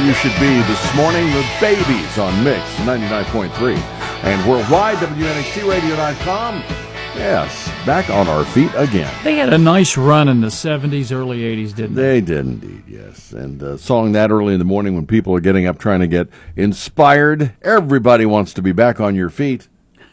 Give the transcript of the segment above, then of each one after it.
you should be this morning. The Babies on Mix 99.3 and worldwide, WNXTradio.com. Yes, back on our feet again. They had a nice run in the 70s, early 80s, didn't they? They did indeed, yes. And a song that early in the morning when people are getting up trying to get inspired. Everybody wants to be back on your feet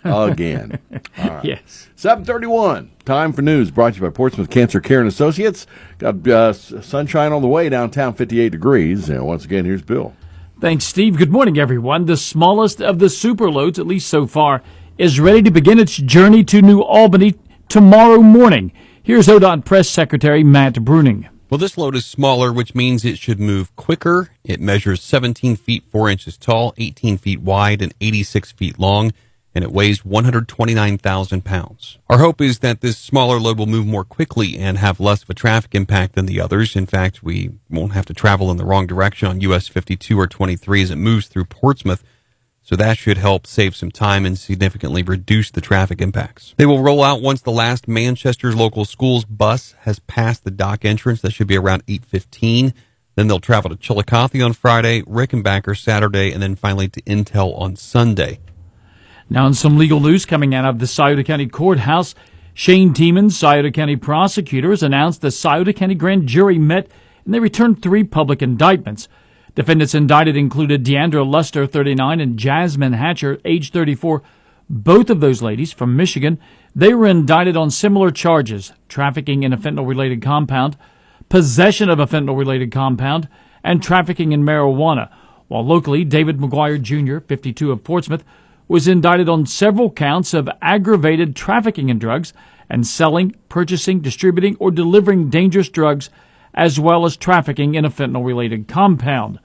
again. All right. Yes. 7:31. Time for news brought to you by Portsmouth Cancer Care and Associates. Got sunshine on the way downtown, 58 degrees. And once again, here's Bill. Thanks, Steve. Good morning, everyone. The smallest of the superloads, at least so far, is ready to begin its journey to New Albany tomorrow morning. Here's ODOT Press Secretary Matt Bruning. Well, this load is smaller, which means it should move quicker. It measures 17 feet 4 inches tall, 18 feet wide, and 86 feet long, and it weighs 129,000 pounds. Our hope is that this smaller load will move more quickly and have less of a traffic impact than the others. In fact, we won't have to travel in the wrong direction on US 52 or 23 as it moves through Portsmouth. So that should help save some time and significantly reduce the traffic impacts. They will roll out once the last Manchester's local schools bus has passed the dock entrance. That should be around 8:15. Then they'll travel to Chillicothe on Friday, Rickenbacker Saturday, and then finally to Intel on Sunday. Now, in some legal news coming out of the Scioto County Courthouse, Shane Tiemann, Scioto County prosecutor, has announced the Scioto County grand jury met and they returned 3 public indictments. Defendants indicted included Deandra Luster, 39, and Jasmine Hatcher, age 34. Both of those ladies from Michigan. They were indicted on similar charges: trafficking in a fentanyl-related compound, possession of a fentanyl-related compound, and trafficking in marijuana. While locally, David McGuire Jr., 52 of Portsmouth, was indicted on several counts of aggravated trafficking in drugs and selling, purchasing, distributing, or delivering dangerous drugs, as well as trafficking in a fentanyl-related compound.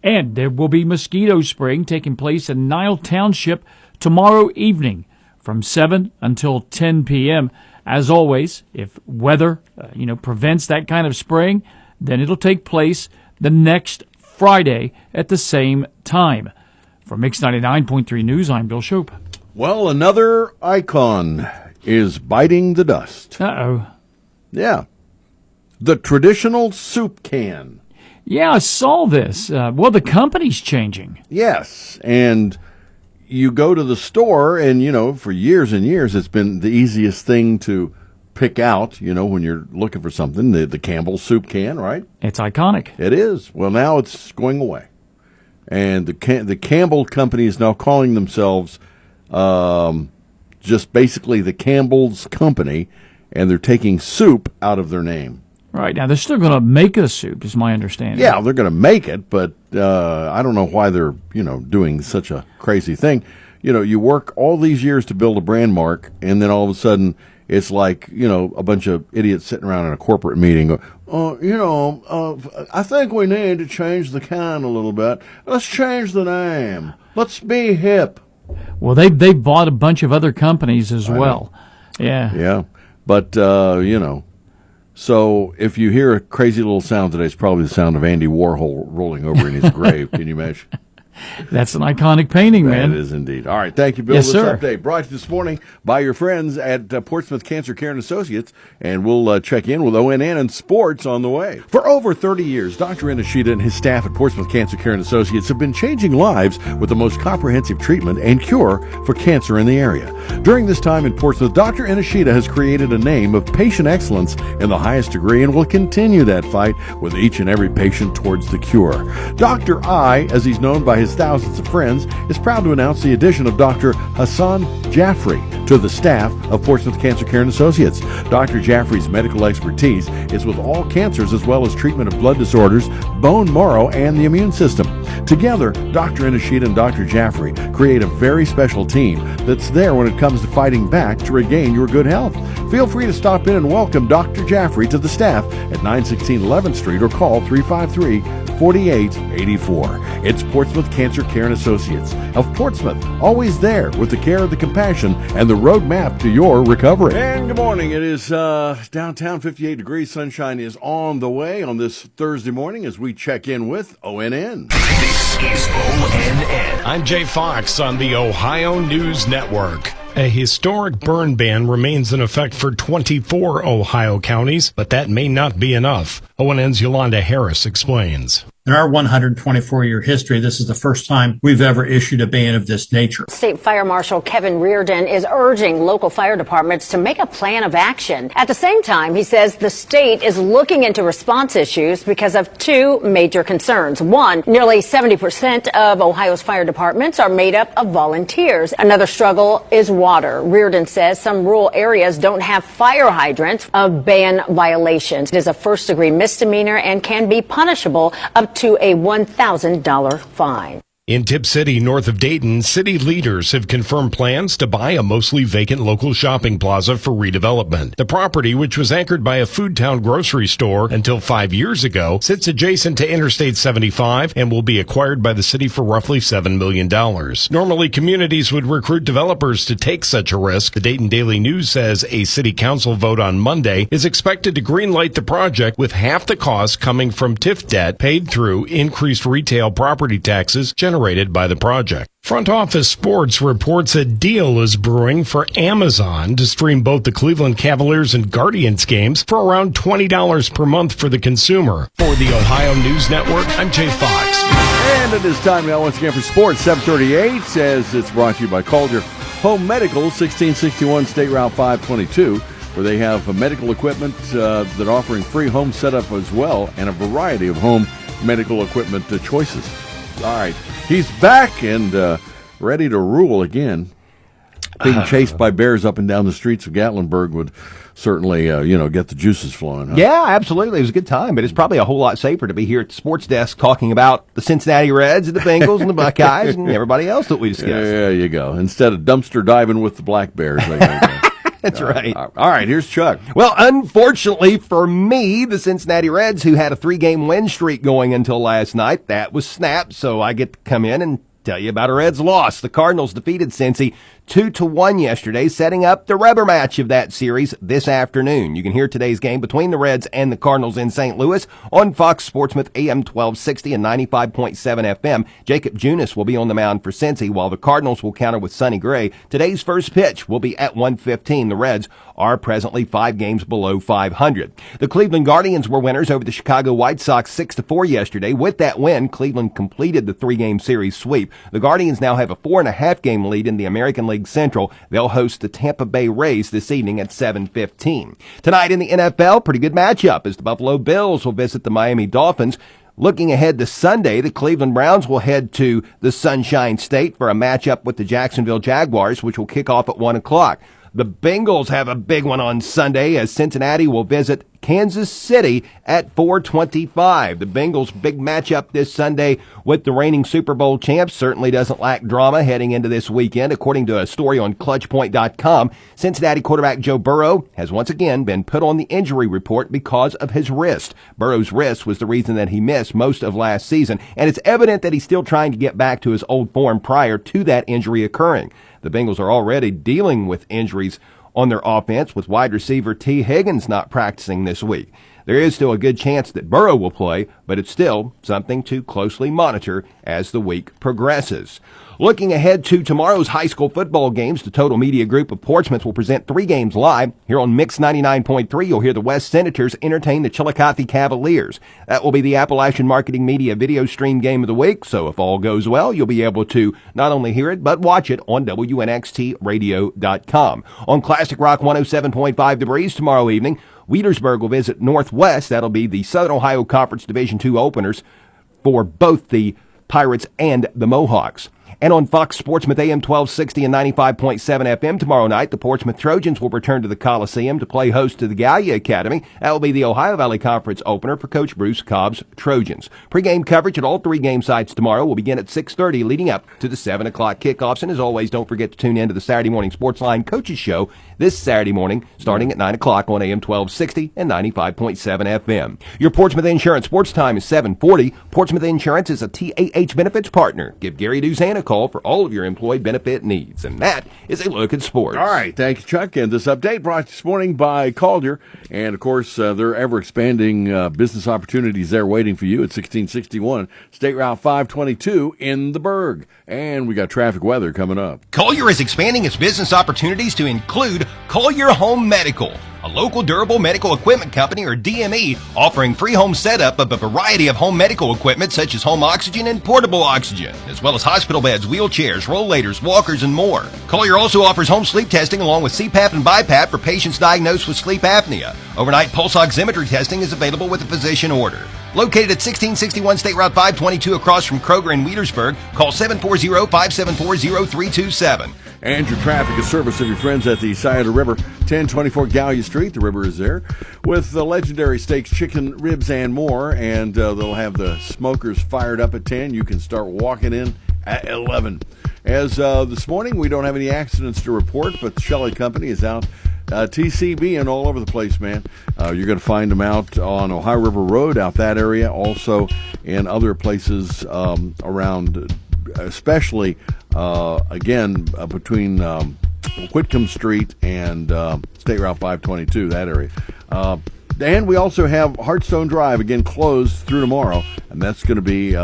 And there will be mosquito spraying taking place in Nile Township tomorrow evening from 7 until 10 p.m. As always, if weather prevents that kind of spraying, then it'll take place the next Friday at the same time. For Mix 99.3 News, I'm Bill Shope. Well, another icon is biting the dust. Uh-oh. Yeah. The traditional soup can. Yeah, I saw this. Well, the company's changing. Yes, and you go to the store, and, for years and years, it's been the easiest thing to pick out, when you're looking for something, the Campbell soup can, right? It's iconic. It is. Well, now it's going away. And the Campbell company is now calling themselves just basically the Campbell's Company, and they're taking soup out of their name. Right. Now, they're still going to make a soup, is my understanding. Yeah, they're going to make it, but I don't know why they're, doing such a crazy thing. You work all these years to build a brand mark, and then all of a sudden it's like, a bunch of idiots sitting around in a corporate meeting. I think we need to change the can a little bit. Let's change the name. Let's be hip. Well, they've bought a bunch of other companies as well. Yeah. Yeah. But, so if you hear a crazy little sound today, it's probably the sound of Andy Warhol rolling over in his grave. Can you imagine? That's an iconic painting, man. It is indeed. All right, thank you, Bill. Yes, this sir. Update brought to you this morning by your friends at Portsmouth Cancer Care and Associates, and we'll check in with ONN and sports on the way. For over 30 years, Dr. Inashita and his staff at Portsmouth Cancer Care and Associates have been changing lives with the most comprehensive treatment and cure for cancer in the area. During this time in Portsmouth, Dr. Inashita has created a name of patient excellence in the highest degree and will continue that fight with each and every patient towards the cure. Dr. I, as he's known by his thousands of friends, is proud to announce the addition of Dr. Hassan Jaffrey to the staff of Portsmouth Cancer Care and Associates. Dr. Jaffrey's medical expertise is with all cancers as well as treatment of blood disorders, bone marrow, and the immune system. Together, Dr. Inashita and Dr. Jaffrey create a very special team that's there when it comes to fighting back to regain your good health. Feel free to stop in and welcome Dr. Jaffrey to the staff at 916 11th Street or call 353-4884. It's Portsmouth Cancer Care and Associates of Portsmouth, always there with the care, the compassion, and the roadmap to your recovery. And good morning. It is downtown, 58 degrees. Sunshine is on the way on this Thursday morning as we check in with ONN. This is ONN. I'm Jay Fox on the Ohio News Network. A historic burn ban remains in effect for 24 Ohio counties, but that may not be enough. ONN's Yolanda Harris explains. In our 124-year history, this is the first time we've ever issued a ban of this nature. State Fire Marshal Kevin Reardon is urging local fire departments to make a plan of action. At the same time, he says the state is looking into response issues because of two major concerns. One, nearly 70% of Ohio's fire departments are made up of volunteers. Another struggle is water. Reardon says some rural areas don't have fire hydrants of ban violations. It is a first-degree misdemeanor and can be punishable up to a $1,000 fine. In Tip City, north of Dayton, city leaders have confirmed plans to buy a mostly vacant local shopping plaza for redevelopment. The property, which was anchored by a Food Town grocery store until 5 years ago, sits adjacent to Interstate 75 and will be acquired by the city for roughly $7 million. Normally, communities would recruit developers to take such a risk. The Dayton Daily News says a city council vote on Monday is expected to greenlight the project, with half the cost coming from TIF debt paid through increased retail property taxes generated by the project. Front Office Sports reports a deal is brewing for Amazon to stream both the Cleveland Cavaliers and Guardians games for around $20 per month for the consumer. For the Ohio News Network, I'm Jay Fox. And it is time now once again for sports. 7:38 as it's brought to you by Calder Home Medical, 1661 State Route 522, where they have medical equipment that offering free home setup as well, and a variety of home medical equipment choices. All right, he's back and ready to rule again. Being chased by bears up and down the streets of Gatlinburg would certainly, get the juices flowing. Huh? Yeah, absolutely. It was a good time, but it's probably a whole lot safer to be here at the sports desk talking about the Cincinnati Reds and the Bengals and the Buckeyes and everybody else that we discussed. There you go. Instead of dumpster diving with the Black Bears. That's right. All right, here's Chuck. Well, unfortunately for me, the Cincinnati Reds, who had a 3-game win streak going until last night, that was snapped, so I get to come in and tell you about a Reds loss. The Cardinals defeated Cincy 2-1 yesterday, setting up the rubber match of that series this afternoon. You can hear today's game between the Reds and the Cardinals in St. Louis on Fox Sportsmouth AM 1260 and 95.7 FM. Jacob Junis will be on the mound for Cincy, while the Cardinals will counter with Sonny Gray. Today's first pitch will be at 1:15. The Reds are presently 5 games below 500. The Cleveland Guardians were winners over the Chicago White Sox 6-4 yesterday. With that win, Cleveland completed the 3-game series sweep. The Guardians now have a 4.5-game lead in the American League Central. They'll host the Tampa Bay Rays this evening at 7:15. Tonight in the NFL, pretty good matchup as the Buffalo Bills will visit the Miami Dolphins. Looking ahead to Sunday, the Cleveland Browns will head to the Sunshine State for a matchup with the Jacksonville Jaguars, which will kick off at 1 o'clock. The Bengals have a big one on Sunday as Cincinnati will visit Kansas City at 4:25. The Bengals' big matchup this Sunday with the reigning Super Bowl champs certainly doesn't lack drama heading into this weekend. According to a story on ClutchPoint.com, Cincinnati quarterback Joe Burrow has once again been put on the injury report because of his wrist. Burrow's wrist was the reason that he missed most of last season, and it's evident that he's still trying to get back to his old form prior to that injury occurring. The Bengals are already dealing with injuries on their offense, with wide receiver T. Higgins not practicing this week. There is still a good chance that Burrow will play, but it's still something to closely monitor as the week progresses. Looking ahead to tomorrow's high school football games, the Total Media Group of Portsmouth will present 3 games live. Here on Mix 99.3, you'll hear the West Senators entertain the Chillicothe Cavaliers. That will be the Appalachian Marketing Media video stream game of the week, so if all goes well, you'll be able to not only hear it, but watch it on WNXTradio.com. On Classic Rock 107.5 The Breeze tomorrow evening, Wheatersburg will visit Northwest. That'll be the Southern Ohio Conference Division II openers for both the Pirates and the Mohawks. And on Fox Sportsmouth AM 1260 and 95.7 FM tomorrow night, the Portsmouth Trojans will return to the Coliseum to play host to the Gallia Academy. That will be the Ohio Valley Conference opener for Coach Bruce Cobb's Trojans. Pre-game coverage at all 3 game sites tomorrow will begin at 6:30, leading up to the 7 o'clock kickoffs. And as always, don't forget to tune in to the Saturday Morning Sportsline Coaches Show this Saturday morning, starting at 9 o'clock on AM 1260 and 95.7 FM. Your Portsmouth Insurance Sports Time is 7:40. Portsmouth Insurance is a TAH Benefits partner. Give Gary Duzan a call for all of your employee benefit needs. And that is a look at sports. All right. Thank you, Chuck. And this update brought this morning by Calder. And, of course, their ever-expanding business opportunities there waiting for you at 1661 State Route 522 in the Berg. And we got traffic weather coming up. Collier is expanding its business opportunities to include Collier Home Medical. a local durable medical equipment company, or DME, offering free home setup of a variety of home medical equipment such as home oxygen and portable oxygen, as well as hospital beds, wheelchairs, rollators, walkers, and more. Collier also offers home sleep testing along with CPAP and BiPAP for patients diagnosed with sleep apnea. Overnight pulse oximetry testing is available with a physician order. Located at 1661 State Route 522 across from Kroger in Wheelersburg, call 740-574-0327. And your traffic and service of your friends at the Scioto River, 1024 Gallia Street. The river is there with the legendary steaks, chicken, ribs, and more. And they'll have the smokers fired up at 10. You can start walking in at 11. As this morning, we don't have any accidents to report, but the Shelley Company is out TCB and all over the place, man. You're going to find them out on Ohio River Road, out that area, also in other places around, especially, between Whitcomb Street and State Route 522, that area. And we also have Hartstone Drive, again, closed through tomorrow, and that's going to be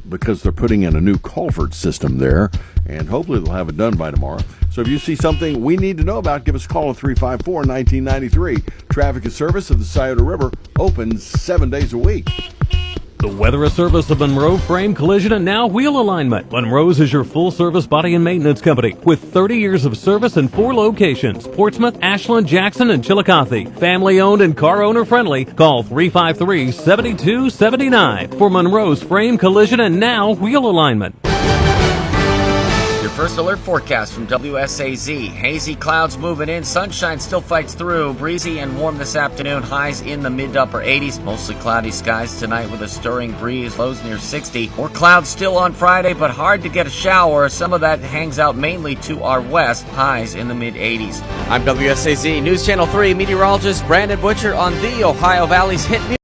because they're putting in a new culvert system there, and hopefully they'll have it done by tomorrow. So if you see something we need to know about, give us a call at 354-1993. Traffic and service of the Scioto River, open 7 days a week. The weather service of Monroe Frame Collision and Now Wheel Alignment. Monroe's is your full-service body and maintenance company with 30 years of service in 4 locations: Portsmouth, Ashland, Jackson, and Chillicothe. Family-owned and car owner-friendly. Call 353-7279 for Monroe's Frame Collision and Now Wheel Alignment. Your first alert forecast from WSAZ. Hazy clouds moving in. Sunshine still fights through. Breezy and warm this afternoon. Highs in the mid to upper 80s. Mostly cloudy skies tonight with a stirring breeze. Lows near 60. More clouds still on Friday, but hard to get a shower. Some of that hangs out mainly to our west. Highs in the mid 80s. I'm WSAZ News Channel 3 meteorologist Brandon Butcher on the Ohio Valley's Hit Music.